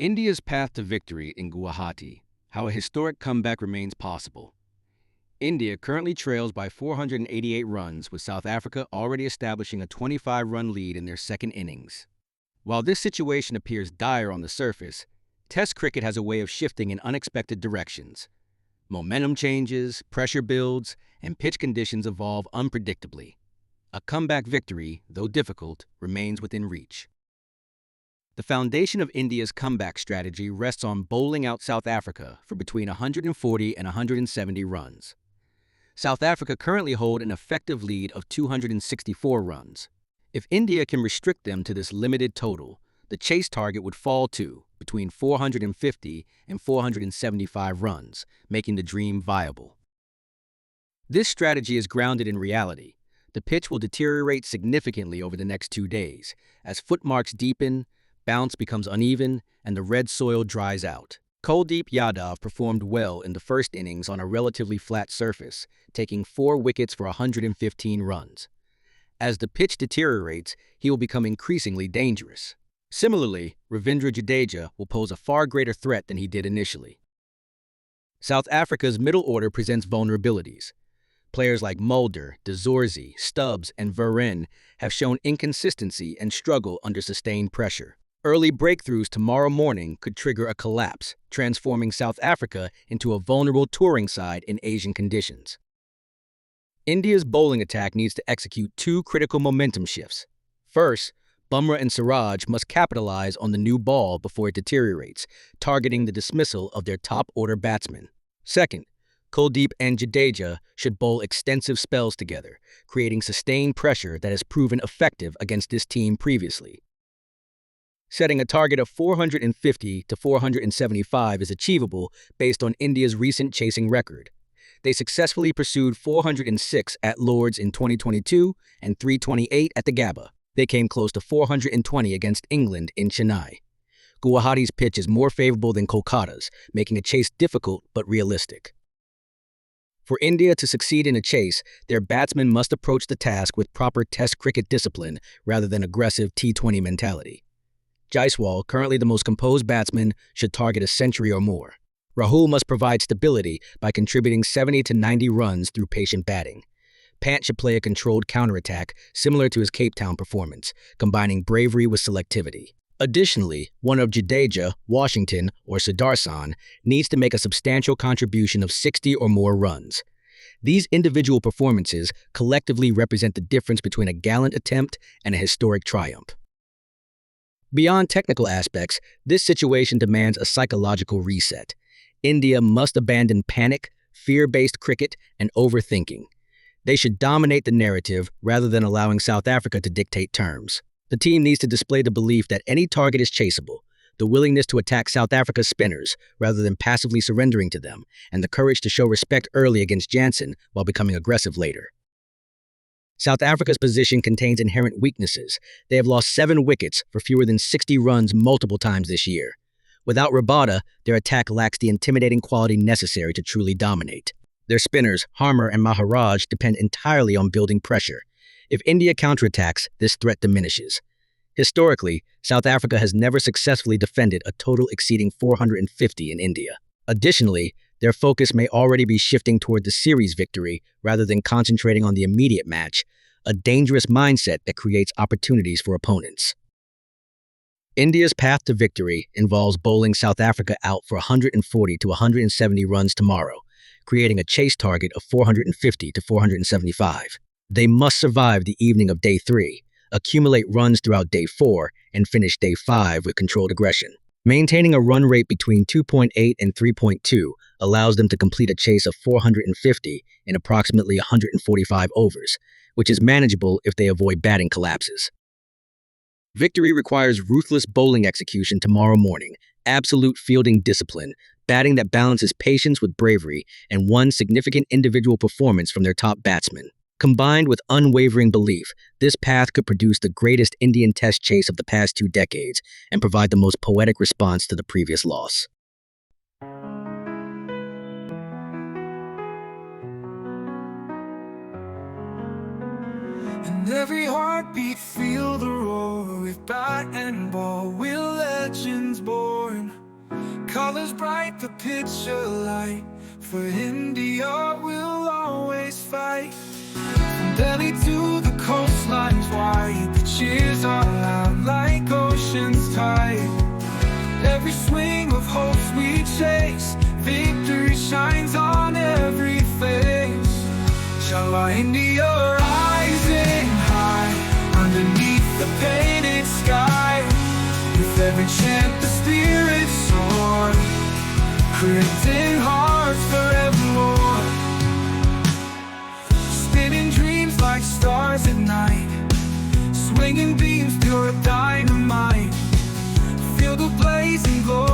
India's path to victory in Guwahati, how a historic comeback remains possible. India currently trails by 488 runs, with South Africa already establishing a 25-run lead in their second innings. While this situation appears dire on the surface, Test cricket has a way of shifting in unexpected directions. Momentum changes, pressure builds, and pitch conditions evolve unpredictably. A comeback victory, though difficult, remains within reach. The foundation of India's comeback strategy rests on bowling out South Africa for between 140 and 170 runs. South Africa currently hold an effective lead of 264 runs. If India can restrict them to this limited total, the chase target would fall to between 450 and 475 runs, making the dream viable. This strategy is grounded in reality. The pitch will deteriorate significantly over the next 2 days. As footmarks deepen, bounce becomes uneven, and the red soil dries out. Kuldeep Yadav performed well in the first innings on a relatively flat surface, taking 4 wickets for 115 runs. As the pitch deteriorates, he will become increasingly dangerous. Similarly, Ravindra Jadeja will pose a far greater threat than he did initially. South Africa's middle order presents vulnerabilities. Players like Mulder, De Zorzi, Stubbs, and Vereen have shown inconsistency and struggle under sustained pressure. Early breakthroughs tomorrow morning could trigger a collapse, transforming South Africa into a vulnerable touring side in Asian conditions. India's bowling attack needs to execute 2 critical momentum shifts. First, Bumrah and Siraj must capitalize on the new ball before it deteriorates, targeting the dismissal of their top-order batsmen. Second, Kuldeep and Jadeja should bowl extensive spells together, creating sustained pressure that has proven effective against this team previously. Setting a target of 450 to 475 is achievable based on India's recent chasing record. They successfully pursued 406 at Lord's in 2022 and 328 at the Gabba. They came close to 420 against England in Chennai. Guwahati's pitch is more favorable than Kolkata's, making a chase difficult but realistic. For India to succeed in a chase, their batsmen must approach the task with proper Test cricket discipline rather than aggressive T20 mentality. Jaiswal, currently the most composed batsman, should target a century or more. Rahul must provide stability by contributing 70 to 90 runs through patient batting. Pant should play a controlled counterattack similar to his Cape Town performance, combining bravery with selectivity. Additionally, one of Jadeja, Washington, or Sudarshan needs to make a substantial contribution of 60 or more runs. These individual performances collectively represent the difference between a gallant attempt and a historic triumph. Beyond technical aspects, this situation demands a psychological reset. India must abandon panic, fear-based cricket, and overthinking. They should dominate the narrative rather than allowing South Africa to dictate terms. The team needs to display the belief that any target is chaseable, the willingness to attack South Africa's spinners rather than passively surrendering to them, and the courage to show respect early against Jansen while becoming aggressive later. South Africa's position contains inherent weaknesses. They have lost 7 wickets for fewer than 60 runs multiple times this year. Without Rabada, their attack lacks the intimidating quality necessary to truly dominate. Their spinners, Harmer and Maharaj, depend entirely on building pressure. If India counterattacks, this threat diminishes. Historically, South Africa has never successfully defended a total exceeding 450 in India. Additionally, their focus may already be shifting toward the series victory rather than concentrating on the immediate match, a dangerous mindset that creates opportunities for opponents. India's path to victory involves bowling South Africa out for 140 to 170 runs tomorrow, creating a chase target of 450 to 475. They must survive the evening of Day 3, accumulate runs throughout Day 4, and finish Day 5 with controlled aggression. Maintaining a run rate between 2.8 and 3.2 allows them to complete a chase of 450 in approximately 145 overs, which is manageable if they avoid batting collapses. Victory requires ruthless bowling execution tomorrow morning, absolute fielding discipline, batting that balances patience with bravery, and one significant individual performance from their top batsman. Combined with unwavering belief, this path could produce the greatest Indian Test chase of the past 2 decades and provide the most poetic response to the previous loss. And every heartbeat feel the roar with bat and ball, we're legends born. colors bright, the picture light. For India we'll always fight. From Delhi to the coastlines wide, the cheers are loud like ocean's tide. Every swing of hopes we chase, victory shines on every face. Inshallah, India rising high underneath the painted sky. With every chant the spirits soar, creating hearts forevermore. Spinning dreams like stars at night, swinging beams pure dynamite. Feel the blazing glow